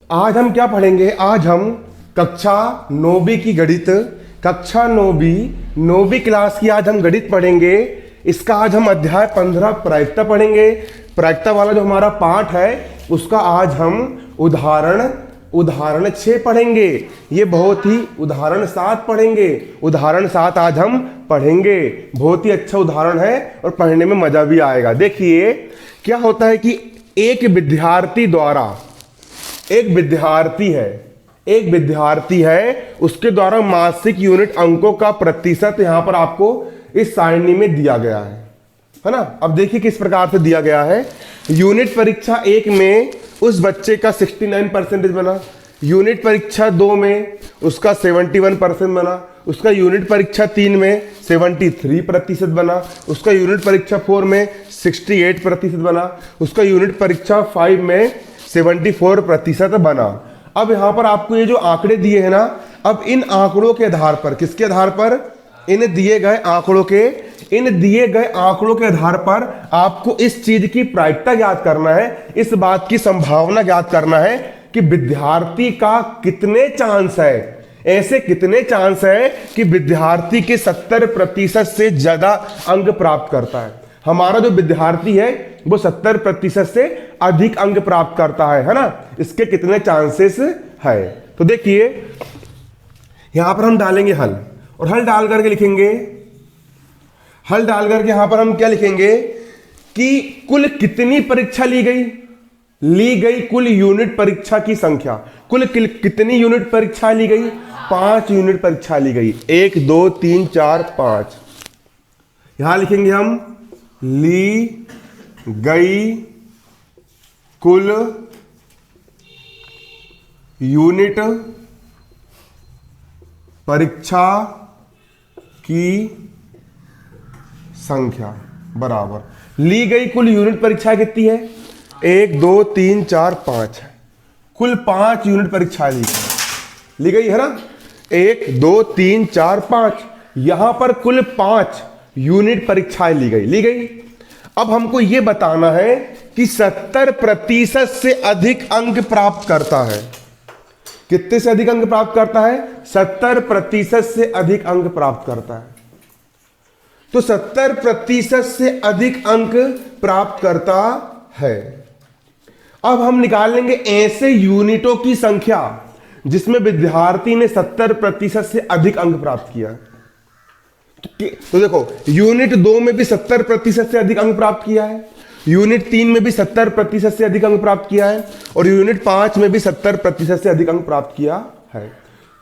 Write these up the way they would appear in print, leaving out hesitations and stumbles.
आज हम क्या पढ़ेंगे? आज हम कक्षा 9वीं की गणित, कक्षा 9वीं क्लास की आज हम गणित पढ़ेंगे। इसका आज हम अध्याय 15 प्रायिकता पढ़ेंगे। प्रायिकता वाला जो हमारा पाठ है उसका आज हम उदाहरण 6 पढ़ेंगे। ये बहुत ही उदाहरण 7 पढ़ेंगे। उदाहरण 7 आज हम पढ़ेंगे। बहुत ही अच्छा उदाहरण है और पढ़ने में मजा भी आएगा। देखिए क्या होता है कि एक विद्यार्थी है, उसके द्वारा मासिक यूनिट अंकों का प्रतिशत यहां पर आपको इस सारणी में दिया गया है ना। अब देखिए किस प्रकार से दिया गया है। यूनिट परीक्षा 1 में उस बच्चे का 69% बना, यूनिट परीक्षा 2 में उसका 71% बना, उसका यूनिट परीक्षा 3 में 73% बना, उसका यूनिट परीक्षा 4 में 68% बना, उसका यूनिट परीक्षा 5 में 74% बना। अब यहां पर आपको ये जो आंकड़े दिए हैं ना, अब इन आंकड़ों के आधार पर, किसके आधार पर? इन दिए गए आंकड़ों के आधार पर आपको इस चीज की प्रायिकता ज्ञात करना है, इस बात की संभावना ज्ञात करना है कि विद्यार्थी का कितने चांस है, ऐसे कितने चांस है कि विद्यार्थी के 70% से ज्यादा अंक प्राप्त करता है। हमारा जो विद्यार्थी है वो 70% से अधिक अंक प्राप्त करता है ना। इसके कितने चांसेस है? तो देखिए यहां पर हम डालेंगे हल, और हल डाल करके लिखेंगे, हल डाल करके यहां पर हम क्या लिखेंगे कि कुल कितनी परीक्षा ली गई कुल यूनिट परीक्षा की संख्या। कुल कितनी यूनिट परीक्षा ली गई? 5 यूनिट परीक्षा ली गई। 1 2 3 4 5। यहां लिखेंगे हम ली गई कुल यूनिट परीक्षा की संख्या बराबर ली गई कुल यूनिट परीक्षा कितनी है? 1 2 3 4 5 है। कुल 5 यूनिट परीक्षा ली गई है ना। 1 2 3 4 5, यहां पर कुल 5 यूनिट परीक्षाएं ली गई। अब हमको यह बताना है कि 70% से अधिक अंक प्राप्त करता है। कितने से अधिक अंक प्राप्त करता है? 70% से अधिक अंक प्राप्त करता है। तो 70% से अधिक अंक प्राप्त करता है। अब हम निकाल लेंगे ऐसे यूनिटों की संख्या जिसमें विद्यार्थी ने 70% से अधिक अंक प्राप्त किया। तो देखो यूनिट 2 में भी 70% से अधिक अंक प्राप्त किया है, यूनिट 3 में भी 70% से अधिक अंक प्राप्त किया है, और यूनिट 5 में भी 70% से अधिक अंक प्राप्त किया है।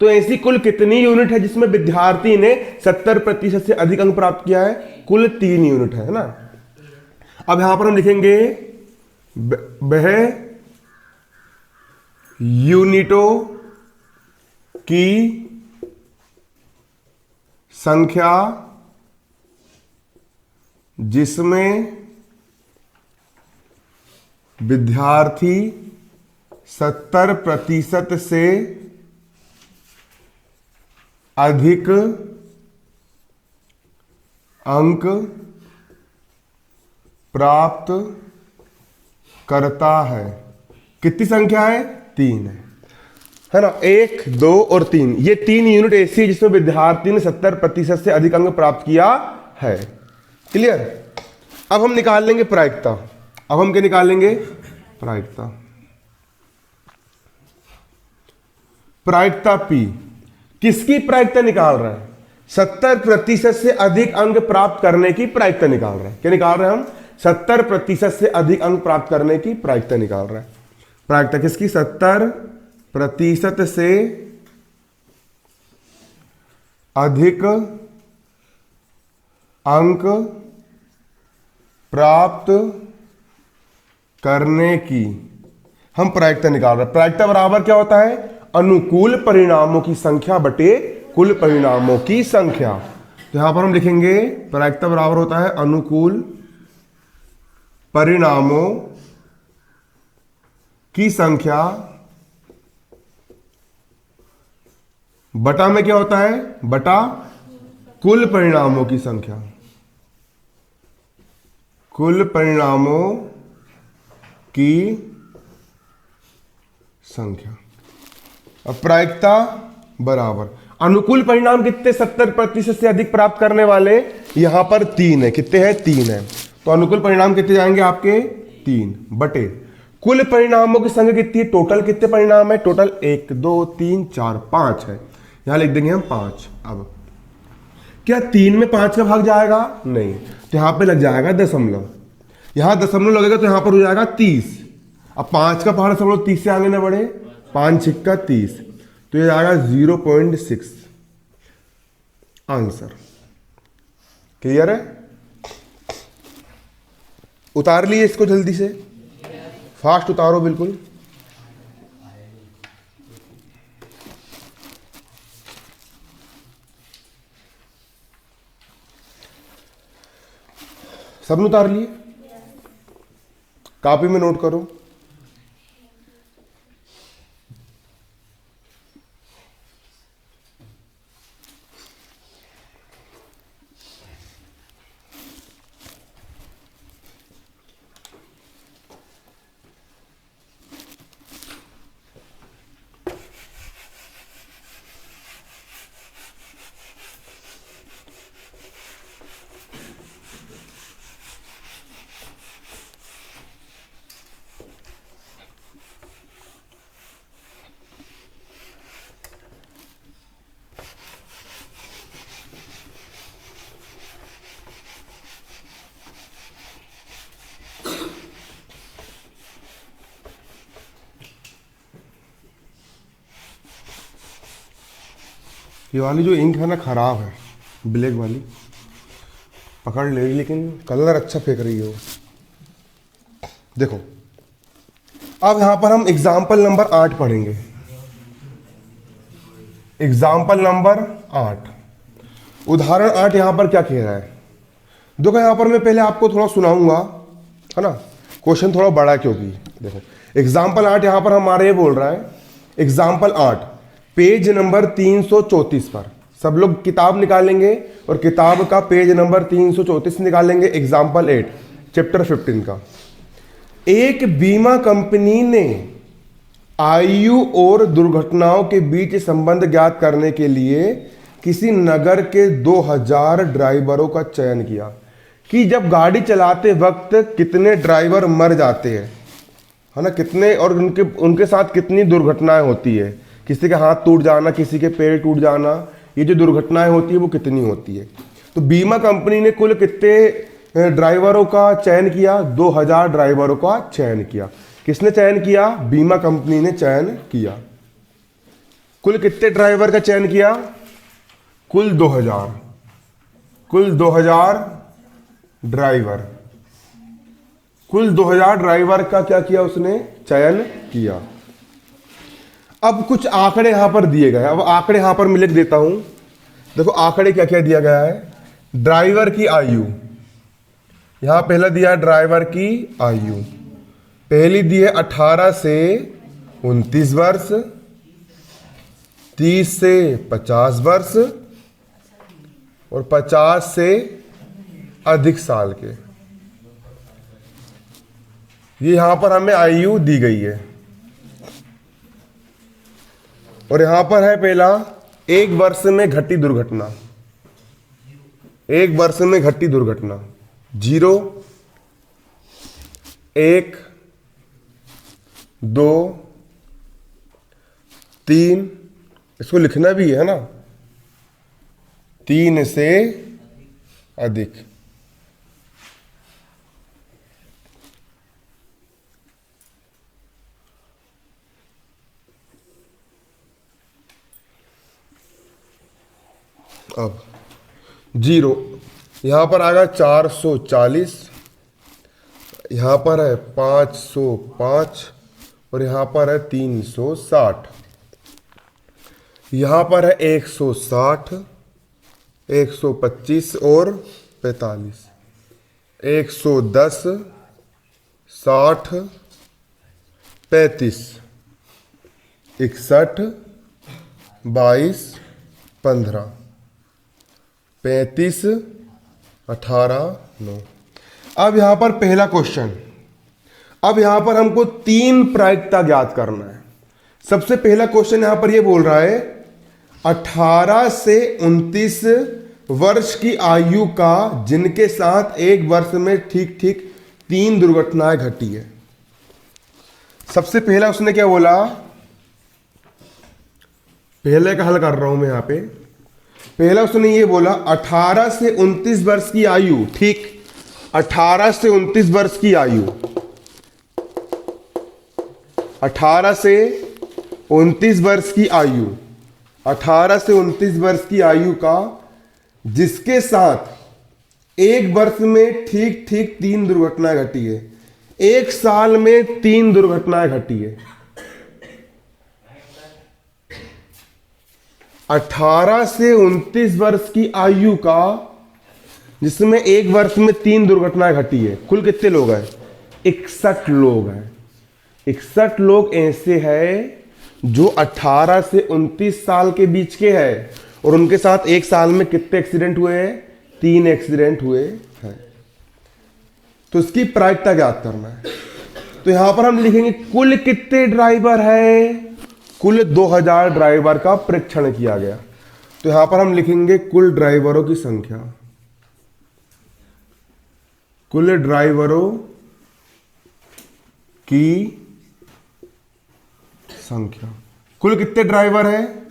तो ऐसी कुल कितनी यूनिट है जिसमें विद्यार्थी ने 70% से अधिक अंक प्राप्त किया है? कुल 3 यूनिट है ना। अब यहां पर हम लिखेंगे वह यूनिटों की संख्या जिसमें विद्यार्थी 70% से अधिक अंक प्राप्त करता है। कितनी संख्या है? 3 है ना। 1 2 और 3, ये 3 यूनिट ऐसी है जिसमें विद्यार्थी ने 70% से अधिक अंक प्राप्त किया है। क्लियर? अब हम निकाल लेंगे प्रायिकता। अब हम क्या निकालेंगे? प्रायिकता। प्रायिकता P। किसकी प्रायिकता निकाल रहे हैं? 70% से अधिक अंक प्राप्त करने की प्रायिकता निकाल रहे हैं। क्या निकाल रहे हैं हम? 70% से अधिक अंक प्राप्त करने की प्रायिकता निकाल रहे हैं। प्रायिकता किसकी? 70% से अधिक अंक प्राप्त करने की हम प्रायिकता निकाल रहे हैं। प्रायिकता बराबर क्या होता है? अनुकूल परिणामों की संख्या बटे कुल परिणामों की संख्या। तो यहां पर हम लिखेंगे प्रायिकता बराबर होता है अनुकूल परिणामों की संख्या बटा में क्या होता है? बटा कुल परिणामों की संख्या। कुल परिणामों की संख्या। अब प्रायिकता बराबर अनुकूल परिणाम कितने 70% से अधिक प्राप्त करने वाले, यहां पर 3 है, कितने हैं 3 है, तो अनुकूल परिणाम कितने जाएंगे आपके 3 बटे कुल परिणामों की संख्या कितनी है, टोटल कितने परिणाम है, टोटल 1 2 3 4 5 है, यहां लिख देंगे हम 5। अब क्या 3 में 5 का भाग जाएगा, नहीं, तो यहां पे लग जाएगा दशमलव, यहां दशमलव लगेगा तो यहां पर हो जाएगा 30। अब 5 का पहाड़ दशमलव 30 से आगे ना बढ़े, 5 छिक्का 30, तो ये आएगा 0.6 आंसर। क्लियर है? उतार लिए इसको जल्दी से, फास्ट उतारो बिल्कुल। सबने उतार लिए? कॉपी में नोट करो। ये वाली जो इंक है ना खराब है, ब्लैक वाली पकड़ ले, लेकिन कलर अच्छा फेंक रही है वो। देखो अब यहां पर हम एग्जाम्पल नंबर 8 पढ़ेंगे। एग्जाम्पल नंबर 8, उदाहरण 8 यहां पर क्या कह रहा है, देखो यहां पर मैं पहले आपको थोड़ा सुनाऊंगा, है ना, क्वेश्चन थोड़ा बड़ा है क्योंकि देखो एग्जाम्पल 8 यहां पर हमारे ये बोल रहा है, एग्जाम्पल 8 पेज नंबर 334 पर सब लोग किताब निकालेंगे और किताब का पेज नंबर 334 निकालेंगे। एग्जाम्पल 8 चैप्टर 15 का। एक बीमा कंपनी ने आयु और दुर्घटनाओं के बीच संबंध ज्ञात करने के लिए किसी नगर के 2000 ड्राइवरों का चयन किया कि जब गाड़ी चलाते वक्त कितने ड्राइवर मर जाते हैं, है ना, कितने, और उनके साथ कितनी दुर्घटनाएं होती है, किसी का हाथ टूट जाना, किसी के पैर टूट जाना, ये जो दुर्घटनाएं होती है वो कितनी होती है। तो बीमा कंपनी ने कुल कितने ड्राइवरों का चयन किया, 2000 ड्राइवरों का चयन किया। किसने चयन किया, बीमा कंपनी ने चयन किया। कुल कितने ड्राइवर का चयन किया, कुल 2000, कुल 2000 ड्राइवर, कुल 2000 ड्राइवर का क्या किया उसने, चयन किया। अब कुछ आंकड़े यहां पर दिए गए, अब आंकड़े यहां पर मैं लिख देता हूं। देखो आंकड़े क्या क्या दिया गया है, ड्राइवर की आयु, यहां पहला दिया है ड्राइवर की आयु, पहली दी है 18 से 29 वर्ष, 30 से 50 वर्ष और 50 से अधिक साल के। ये यहां पर हमें आयु दी गई है और यहां पर है पहला, एक वर्ष में घटी दुर्घटना, एक वर्ष में घटी दुर्घटना 0 1 2 3, इसको लिखना भी है ना, 3 से अधिक। अब 0 यहां पर आएगा 440, यहां पर है 505 और यहां पर है 360, यहां पर है 160, 125 और 45, 110, 60, 35, 61, 22, 15, 35, 18, 9। अब यहां पर पहला क्वेश्चन, अब यहां पर हमको 3 प्रायिकता ज्ञात करना है। सबसे पहला क्वेश्चन यहां पर ये बोल रहा है 18 से 29 वर्ष की आयु का जिनके साथ एक वर्ष में ठीक ठीक 3 दुर्घटनाएं घटी है। सबसे पहला उसने क्या बोला, पहले का हल कर रहा हूं मैं यहां पे। पहला उसने ये बोला 18 से 29 वर्ष की आयु, ठीक 18 से 29 वर्ष की आयु, 18 से 29 वर्ष की आयु, 18 से 29 वर्ष की आयु का जिसके साथ एक वर्ष में ठीक ठीक 3 दुर्घटनाएं घटी है, एक साल में 3 दुर्घटनाएं घटी है। 18 से 29 वर्ष की आयु का जिसमें एक वर्ष में 3 दुर्घटनाएं घटी है। कुल कितने लोग हैं? 61 लोग हैं। 61 लोग ऐसे हैं जो 18 से 29 साल के बीच के हैं और उनके साथ एक साल में कितने एक्सीडेंट हुए हैं? 3 एक्सीडेंट हुए हैं। तो इसकी प्रायिकता ज्ञात करना है। तो यहां पर हम लिखेंगे कुल कितने ड्राइवर है, कुल 2000 ड्राइवर का परीक्षण किया गया। तो यहां पर हम लिखेंगे कुल ड्राइवरों की संख्या, कुल ड्राइवरों की संख्या। कुल कितने ड्राइवर है?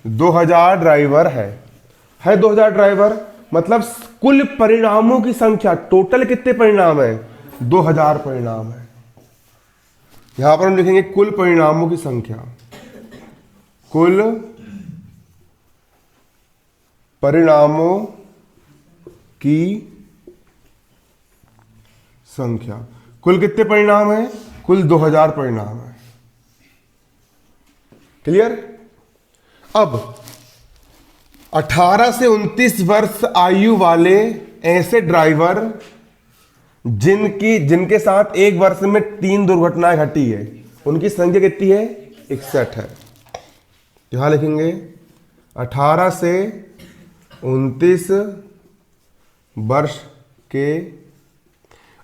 2000 ड्राइवर है 2000 ड्राइवर, मतलब कुल परिणामों की संख्या। टोटल कितने परिणाम है? 2000 परिणाम है। यहां पर हम लिखेंगे कुल परिणामों की संख्या, कुल परिणामों की संख्या। कुल कितने परिणाम है? कुल 2000 परिणाम है। क्लियर? अब 18 से 29 वर्ष आयु वाले ऐसे ड्राइवर जिनके साथ एक वर्ष में 3 दुर्घटनाएं घटी है, उनकी संख्या कितनी है? 61 है। यहां लिखेंगे 18 से 29 वर्ष के।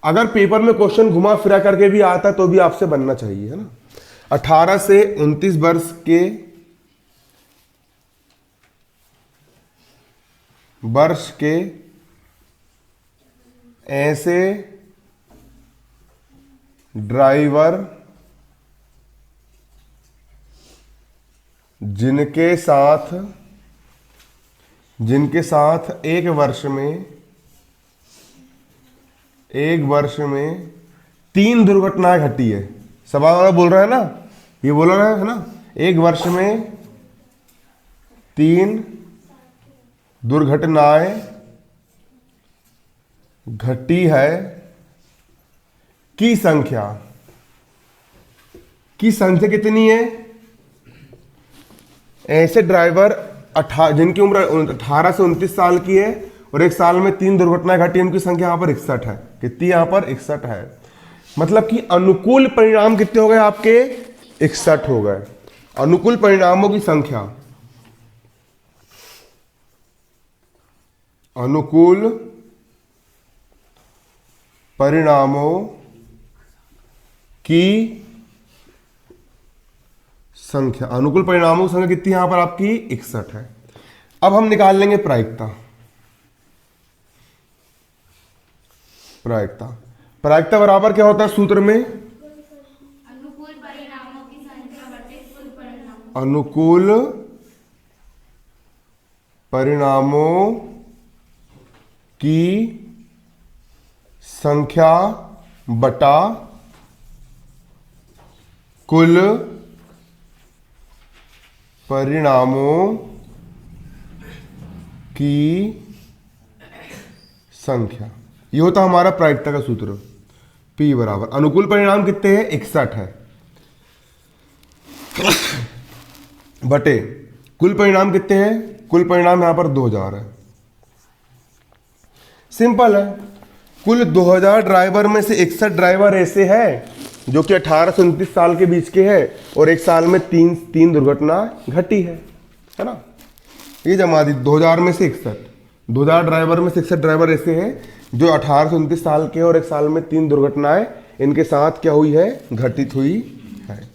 अगर पेपर में क्वेश्चन घुमा फिरा करके भी आता तो भी आपसे बनना चाहिए, है ना। 18 से 29 वर्ष के ऐसे ड्राइवर जिनके साथ एक वर्ष में 3 दुर्घटनाएं घटी है। सवाल वाला बोल रहा है ना, ये बोल रहा है ना, एक वर्ष में 3 दुर्घटनाएं घटी है की संख्या कितनी है? ऐसे ड्राइवर जिनकी उम्र 18 से 29 साल की है और एक साल में 3 दुर्घटनाएं घटी, उनकी संख्या यहां पर 61 है। कितनी यहां पर? 61 है। मतलब कि अनुकूल परिणाम कितने हो गए आपके? 61 हो गए। अनुकूल परिणामों की संख्या, अनुकूल परिणामों की संख्या, अनुकूल परिणामों की संख्या कितनी यहां पर आपकी? 61 है। अब हम निकाल लेंगे प्रायिकता। प्रायिकता बराबर क्या होता है सूत्र में? अनुकूल परिणामों की संख्या बटे कुल परिणाम। अनुकूल परिणामों की संख्या बटा कुल परिणामों की संख्या। ये होता हमारा प्रायिकता का सूत्र। P बराबर अनुकूल परिणाम कितने हैं? 61 है बटे कुल परिणाम कितने हैं? कुल परिणाम यहां पर 2000 है। सिंपल है। कुल 2000 ड्राइवर में से 61 ड्राइवर ऐसे हैं जो कि 18 से 29 साल के बीच के हैं और एक साल में 3 दुर्घटना घटी है ना। ये जमा दी 2000 में से 61, 2000 ड्राइवर में से 61 ड्राइवर ऐसे हैं जो 18 से 29 साल के और एक साल में 3 दुर्घटनाएं इनके साथ क्या हुई है? घटित हुई है।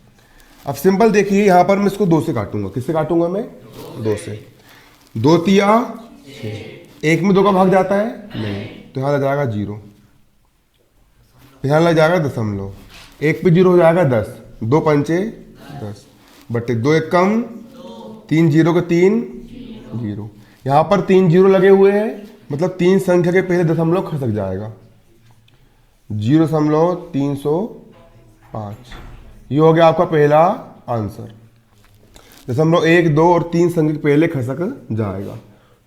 अब सिंपल देखिए, यहां पर मैं इसको 2 से काटूंगा। किससे काटूंगा मैं? 2 से। 2 तिया 6। 1 में 2 का भाग जाता है नहीं, तो यहां लग जाएगा 0, यहां लग जाएगा दशमलव, 1 पे 0 हो जाएगा 10, 2 पंचे 10 बटे 2 1 कम 3 0 के 3 0। यहां पर 3 0 लगे हुए हैं, मतलब 3 संख्या के पहले दशमलव खसक जाएगा। 0.305, ये हो गया आपका पहला आंसर। 0.1 2 और 3 संख्या के पहले खसक जाएगा,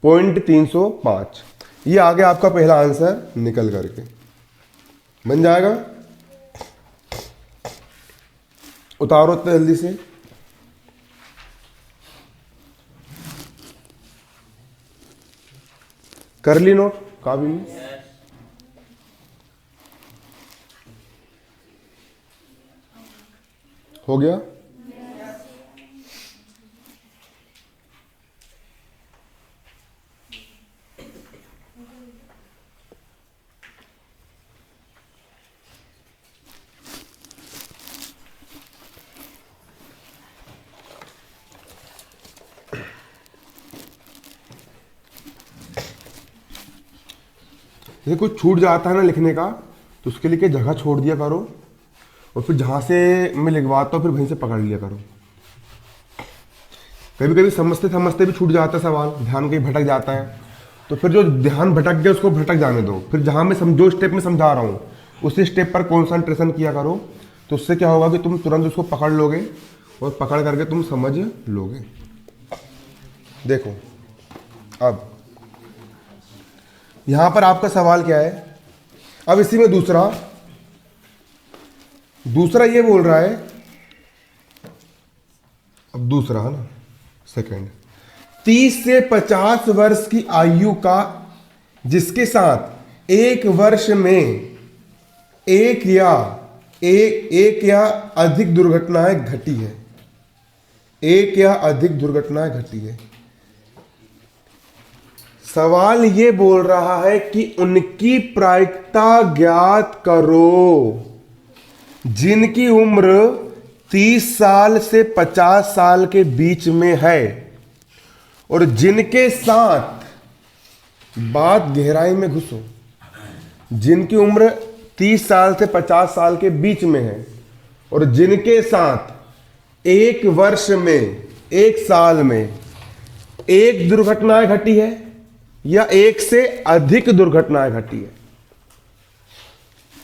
0.305। ये आ गया आपका पहला आंसर निकल करके, बन जाएगा। उतारो इतना जल्दी से। कर ली नोट काबिल? हो गया। जैसे कुछ छूट जाता है ना लिखने का, तो उसके लिए जगह छोड़ दिया करो, और फिर जहाँ से मैं लिखवाता हूँ फिर वहीं से पकड़ लिया करो। कभी कभी समझते समझते भी छूट जाता है सवाल, ध्यान कहीं भटक जाता है, तो फिर जो ध्यान भटक गया उसको भटक जाने दो। फिर जहाँ मैं जो स्टेप में समझा रहा हूँ उसी स्टेप पर कॉन्सेंट्रेशन किया करो, तो उससे क्या होगा कि तुम तुरंत उसको पकड़ लोगे और पकड़ करके तुम समझ लोगे। देखो अब यहां पर आपका सवाल क्या है। अब इसी में दूसरा ये बोल रहा है, अब दूसरा है ना सेकंड, 30 से 50 वर्ष की आयु का जिसके साथ एक वर्ष में एक या अधिक दुर्घटनाएं घटी है, एक या अधिक दुर्घटनाएं घटी है। सवाल ये बोल रहा है कि उनकी प्रायिकता ज्ञात करो जिनकी उम्र 30 साल से 50 साल के बीच में है और जिनके साथ, बात गहराई में घुसो, जिनकी उम्र 30 साल से 50 साल के बीच में है और जिनके साथ एक वर्ष में, एक साल में एक दुर्घटनाएं घटी है या एक से अधिक दुर्घटनाएं घटी है।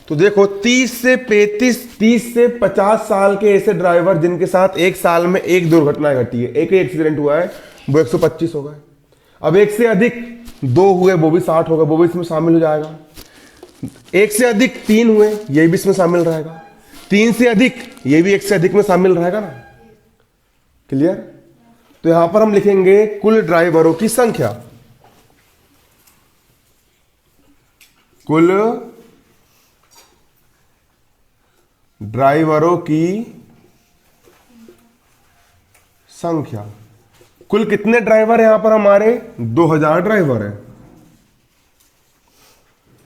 तो देखो 30 से 50 साल के ऐसे ड्राइवर जिनके साथ एक साल में एक दुर्घटना घटी है, एक एक्सीडेंट हुआ है, वो 125 हो गए। अब एक से अधिक 2 हुए, वो भी 60 हो गए, वो भी इसमें शामिल हो जाएगा। एक से अधिक 3 हुए, ये भी इसमें शामिल रहेगा। 3 से अधिक, ये भी 1 से अधिक में शामिल रहेगा ना। क्लियर? तो यहां पर हम लिखेंगे कुल ड्राइवरों की संख्या, कुल ड्राइवरों की संख्या। कुल कितने ड्राइवर हैं यहां पर हमारे? 2000 ड्राइवर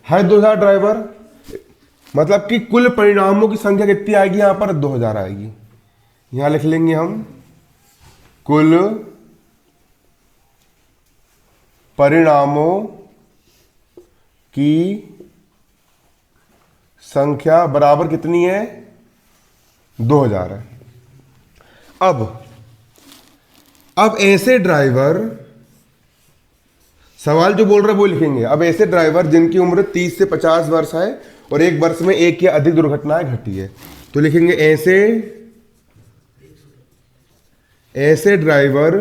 है 2000 ड्राइवर, मतलब कि कुल परिणामों की संख्या कितनी आएगी? यहां पर 2000 आएगी। यहां लिख लेंगे हम कुल परिणामों की संख्या बराबर कितनी है? 2000 है। अब ऐसे ड्राइवर, सवाल जो बोल रहे हैं वो लिखेंगे। अब ऐसे ड्राइवर जिनकी उम्र 30 से 50 वर्ष है और एक वर्ष में एक या अधिक दुर्घटनाएं घटी है, तो लिखेंगे ऐसे ड्राइवर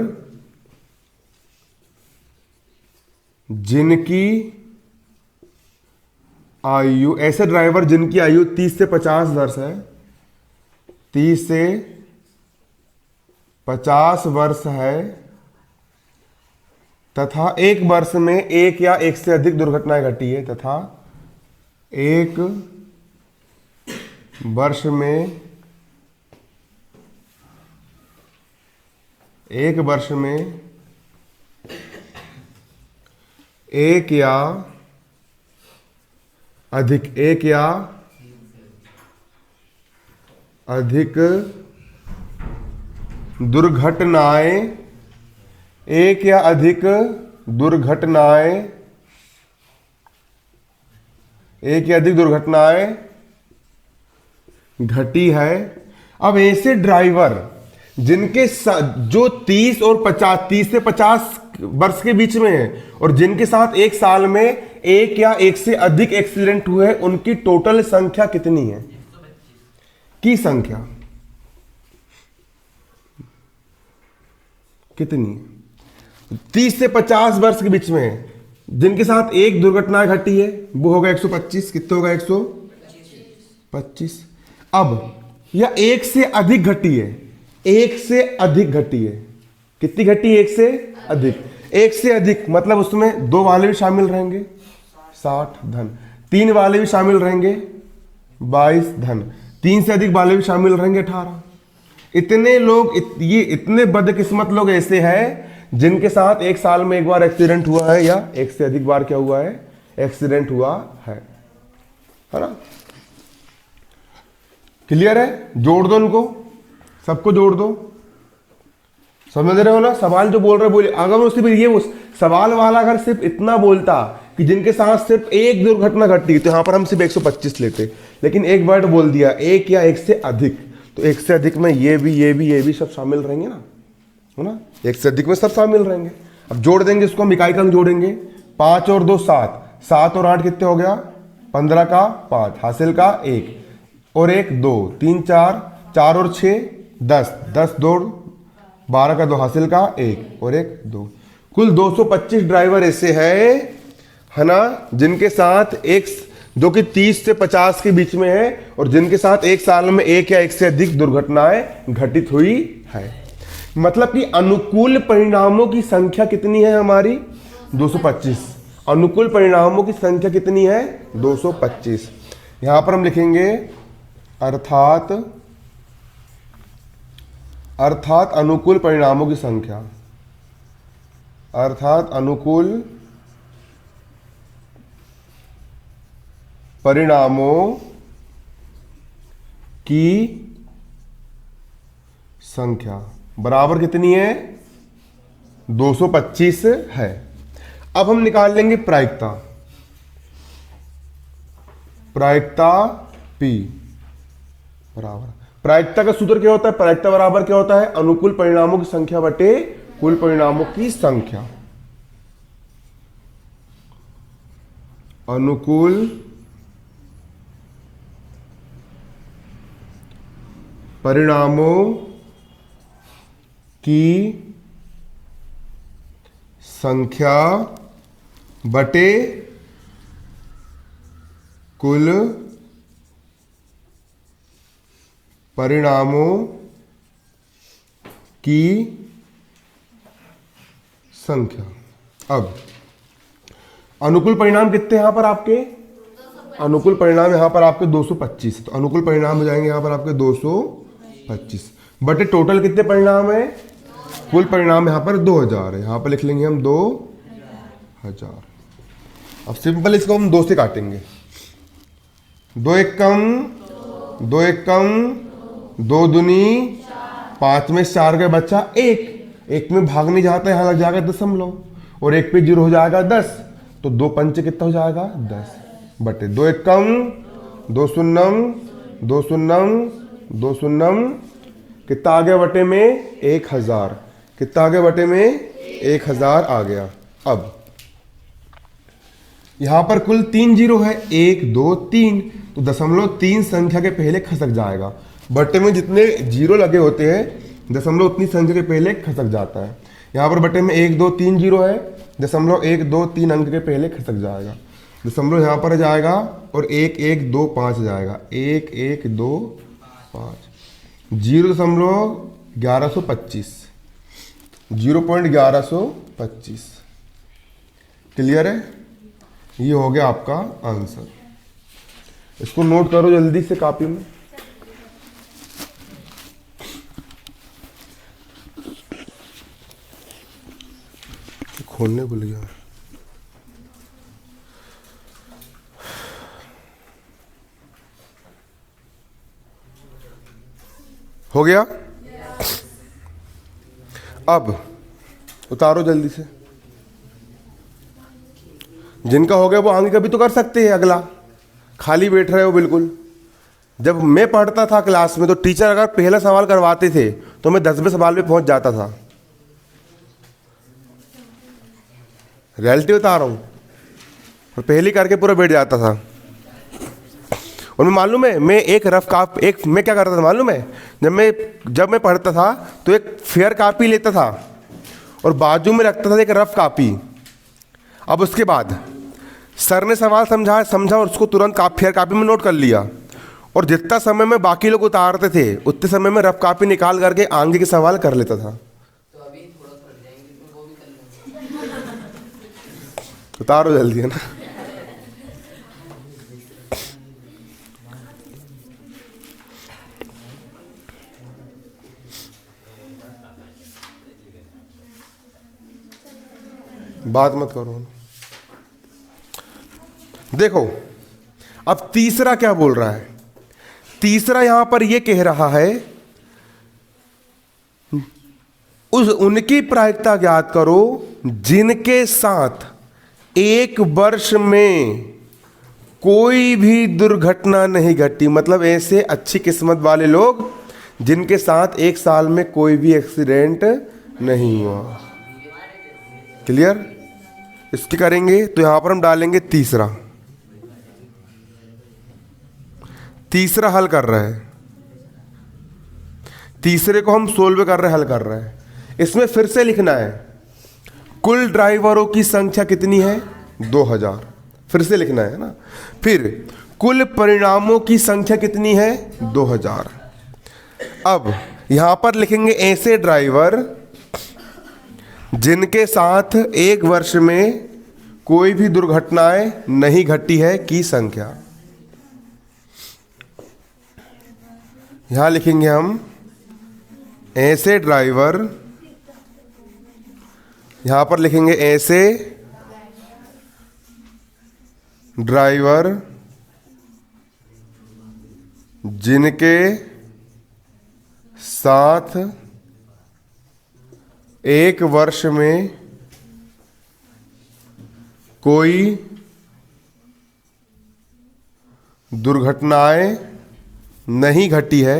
जिनकी आयु, ऐसे ड्राइवर जिनकी आयु 30 से 50 वर्ष है, 30 से 50 वर्ष है तथा एक वर्ष में एक या एक से अधिक दुर्घटनाएं घटी है, तथा एक वर्ष में एक या अधिक दुर्घटनाएं, एक या अधिक दुर्घटनाएं, एक या अधिक दुर्घटनाएं घटी है। अब ऐसे ड्राइवर जिनके जो 30 और 50, 30 से 50 वर्ष के बीच में है और जिनके साथ एक साल में एक या एक से अधिक एक्सीडेंट हुए, उनकी टोटल संख्या कितनी है? की संख्या कितनी? 30 से 50 वर्ष के बीच में है, जिनके साथ एक दुर्घटना घटी है, वो होगा 125। कितने होगा? 125। अब या एक से अधिक घटी है, एक से अधिक घटी है, कितनी घटी? एक से अधिक। एक से अधिक मतलब उसमें 2 वाले भी शामिल रहेंगे 60 धन, 3 वाले भी शामिल रहेंगे 22 धन, 3 से अधिक वाले भी शामिल रहेंगे 18। इतने लोग, ये इतने बदकिस्मत लोग ऐसे हैं जिनके साथ एक साल में एक बार एक्सीडेंट हुआ है या एक से अधिक बार क्या हुआ है? एक्सीडेंट हुआ है ना? क्लियर है? जोड़ दो उनको, सबको जोड़ दो। समझ रहे हो ना? सवाल जो बोल रहे बोले, अगर मैं सिर्फ ये सवाल वाला अगर सिर्फ इतना बोलता कि जिनके साथ सिर्फ एक दुर्घटना घटी, तो यहां पर हम सिर्फ 125 लेते, लेकिन एक वर्ड बोल दिया एक या एक से अधिक, तो एक से अधिक में ये भी सब शामिल रहेंगे ना, है ना? एक से अधिक में सब शामिल रहेंगे। अब जोड़ देंगे इसको, हम इकाई का अंक जोड़ेंगे। 5 और 2 7, 7 और 8 कितने हो गया? 15 का 5, हासिल का 1 और 1 2, 3 4, 4 और 6 10, 10 2 12 का 2, हासिल का 1 और 1 2। कुल 225 ड्राइवर ऐसे है ना, जिनके साथ एक, जो कि 30 से 50 के बीच में है और जिनके साथ एक साल में एक या एक से अधिक दुर्घटनाएं घटित हुई है। मतलब कि अनुकूल परिणामों की संख्या कितनी है हमारी? 225। अनुकूल परिणामों की संख्या कितनी है? 225। यहां पर हम लिखेंगे अर्थात अनुकूल परिणामों की संख्या, अर्थात अनुकूल परिणामों की संख्या बराबर कितनी है? 225 है। अब हम निकाल लेंगे प्रायिकता। प्रायिकता P बराबर, प्रायिकता का सूत्र क्या होता है? प्रायिकता बराबर क्या होता है? अनुकूल परिणामों की संख्या बटे कुल परिणामों की संख्या। अनुकूल परिणामों की संख्या बटे कुल परिणामों की संख्या। अब अनुकूल परिणाम कितने यहां पर आपके? अनुकूल परिणाम यहां पर आपके 225, तो अनुकूल परिणाम हो जाएंगे यहां पर आपके 225 बटे टोटल कितने परिणाम है? कुल परिणाम यहां पर 2000 है, यहां पर लिख लेंगे हम 2000। अब सिंपल इसको हम 2 से काटेंगे। 2 एक कम, 2 एक कम, 2 दूनी 5 में 4 का बच्चा 1 में भाग नहीं जाता, यहां लग जाएगा दशमलव और 1 पे 0 हो जाएगा 10, तो 2 पंचे कितना हो जाएगा? 10 बटे 2 एक कम, 2 शून्यम, 2 शून्यम, 2 शून्यम, कितना आ गया बटे में? 1000। कितना आ गया बटे में? 1000 आ गया। अब यहां पर कुल 3 जीरो है, 1 2 3, तो 0.3 संख्या के पहले खसक जाएगा। बटे में जितने जीरो लगे होते हैं दशमलव उतनी संख्या के पहले खसक जाता है। यहाँ पर बटे में 1 2 3 जीरो है, 0.1 2 3 अंक के पहले खसक जाएगा। दशमलव यहाँ पर जाएगा और 1 1 2 5 जाएगा, 1 1 2 5, 0.1125, 0.1125। क्लियर है? ये हो गया आपका आंसर। इसको नोट करो जल्दी से कॉपी में। खोलने भूल गया। हो गया? अब उतारो जल्दी से, जिनका हो गया वो आगे कभी तो कर सकते हैं, अगला खाली बैठ रहे हो बिल्कुल। जब मैं पढ़ता था क्लास में तो टीचर अगर पहला सवाल करवाते थे तो मैं 10वें सवाल पे पहुंच जाता था। रियलिटी बता रहा हूँ, और पहली करके पूरा बैठ जाता था। और मैं मालूम है, मैं मैं क्या करता था मालूम है, जब मैं पढ़ता था तो एक फेयर कापी लेता था और बाजू में रखता था एक रफ कापी। अब उसके बाद सर ने सवाल समझा और उसको तुरंत फेयर कापी में नोट कर लिया, और जितना समय में बाकी लोग उतारते थे उतने समय में रफ कापी निकाल करके आगे के सवाल कर लेता था। तो अभी थोड़ा थक जाएंगे तो वो भी कर लेंगे। उतारो जल्दी, है ना। बात मत करो। देखो अब तीसरा क्या बोल रहा है। तीसरा यहां पर यह कह रहा है उनकी प्रायिकता ज्ञात करो जिनके साथ एक वर्ष में कोई भी दुर्घटना नहीं घटी। मतलब ऐसे अच्छी किस्मत वाले लोग जिनके साथ एक साल में कोई भी एक्सीडेंट नहीं हुआ। क्लियर। इसकी करेंगे तो यहां पर हम डालेंगे तीसरा हल कर रहे हैं, तीसरे को हम सोल्व कर रहे हैं, हल कर रहे हैं। इसमें फिर से लिखना है कुल ड्राइवरों की संख्या कितनी है, 2000। फिर से लिखना है ना। फिर कुल परिणामों की संख्या कितनी है, 2000। अब यहां पर लिखेंगे ऐसे ड्राइवर जिनके साथ एक वर्ष में कोई भी दुर्घटनाएं नहीं घटी है की संख्या। यहां लिखेंगे हम ऐसे ड्राइवर, यहां पर लिखेंगे ऐसे ड्राइवर जिनके साथ एक वर्ष में कोई दुर्घटनाएं नहीं घटी है,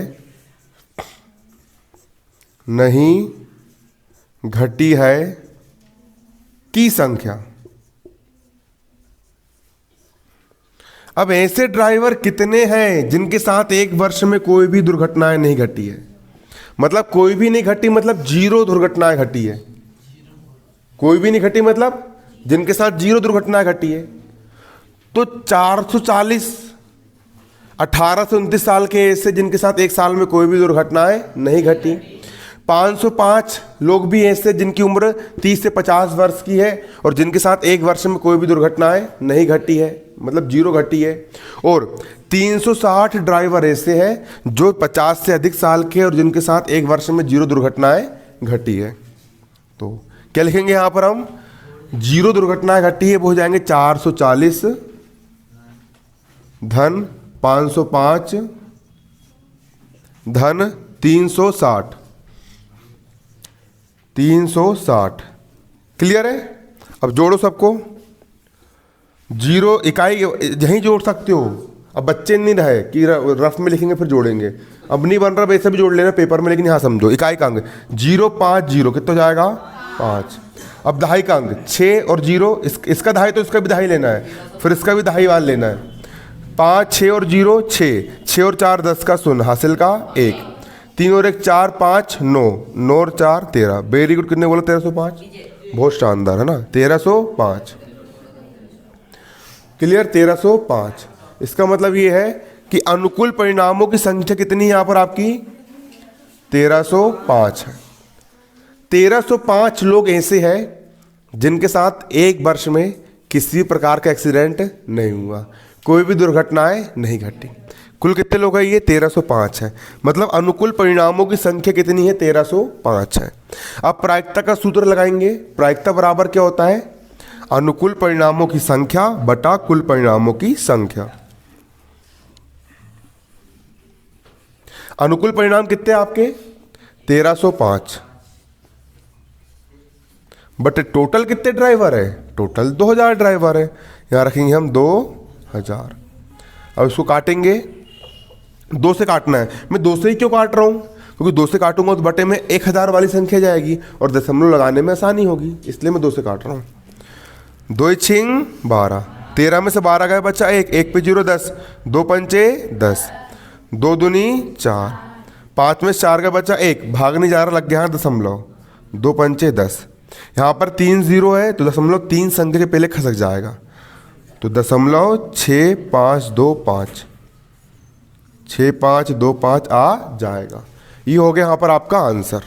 नहीं घटी है की संख्या। अब ऐसे ड्राइवर कितने हैं जिनके साथ एक वर्ष में कोई भी दुर्घटनाएं नहीं घटी है। मतलब कोई भी नहीं घटी मतलब 0 दुर्घटनाएं घटी है। कोई भी नहीं घटी मतलब जिनके साथ 0 दुर्घटनाएं घटी है। तो 440 18 से 29 साल के ऐसे जिनके साथ एक साल में कोई भी दुर्घटनाएं नहीं घटी। 505 लोग भी ऐसे जिनकी उम्र 30 से 50 वर्ष की है और जिनके साथ एक वर्ष में कोई भी दुर्घटनाएं नहीं घटी है, मतलब 0 घटी है। और 360 ड्राइवर ऐसे हैं जो 50 से अधिक साल के और जिनके साथ एक वर्ष में 0 दुर्घटनाएं घटी है। तो क्या लिखेंगे यहां पर हम, 0 दुर्घटनाएं घटी है वो हो जाएंगे 440 धन 505 धन 360। क्लियर है। अब जोड़ो सबको, 0 इकाई यहीं जोड़ सकते हो। अब बच्चे नहीं रहे कि रफ में लिखेंगे फिर जोड़ेंगे, अब नहीं बन रहा वैसे भी जोड़ लेना पेपर में, लेकिन यहाँ समझो इकाई का अंक 0 5 0 कितना जाएगा 5। अब दहाई का अंक 6 और 0, इसका दहाई तो इसका भी दहाई लेना है, फिर इसका भी दहाई वाल लेना है। 5 6 और 0 6 और 4 10 का शून्य हासिल का 1, 3 और 1 4 5 9 9 और 4 13। Very good. कितने बोला 1305, बहुत शानदार है ना, 1305। क्लियर, 1305। इसका मतलब ये है कि अनुकूल परिणामों की संख्या कितनी है यहां पर आपकी, 1305 है। 1305 लोग ऐसे हैं जिनके साथ एक वर्ष में किसी प्रकार का एक्सीडेंट नहीं हुआ, कोई भी दुर्घटनाएं नहीं घटी। कुल कितने लोग हैं ये, 1305 है। मतलब अनुकूल परिणामों की संख्या कितनी है, 1305 है। अब प्रायिकता का सूत्र लगाएंगे। प्रायिकता बराबर क्या होता है, अनुकूल परिणामों की संख्या बटा कुल परिणामों की संख्या। अनुकूल परिणाम कितने आपके, 1305। बट टोटल कितने ड्राइवर है? टोटल 2000 ड्राइवर है। यहाँ रखेंगे हम 2000। अब इसको काटेंगे, 2 से काटना है। मैं 2 से ही क्यों काट रहा हूँ? क्योंकि 2 से काटूंगा तो बटे में 1000 वाली संख्या जाएगी और दशमलव लगाने में आसानी होगी, इसलिए मैं 2 से काट रहा हूँ। 2 छिंग 12, 13 में से 12 गए बच्चा 1, 1 पे 0 10, 2 पंचे 10, 2 दूनी 4, 5 में से 4 का बच्चा 1, भाग नहीं जा रहा, लग गया यहाँ दशमलव, 2 पंचे 10। यहाँ पर 3 0 है तो दशमलव 3 संख्या के पहले खसक जाएगा, तो दशमलव 6525, 6525 आ जाएगा। ये हो गया यहाँ पर आपका आंसर।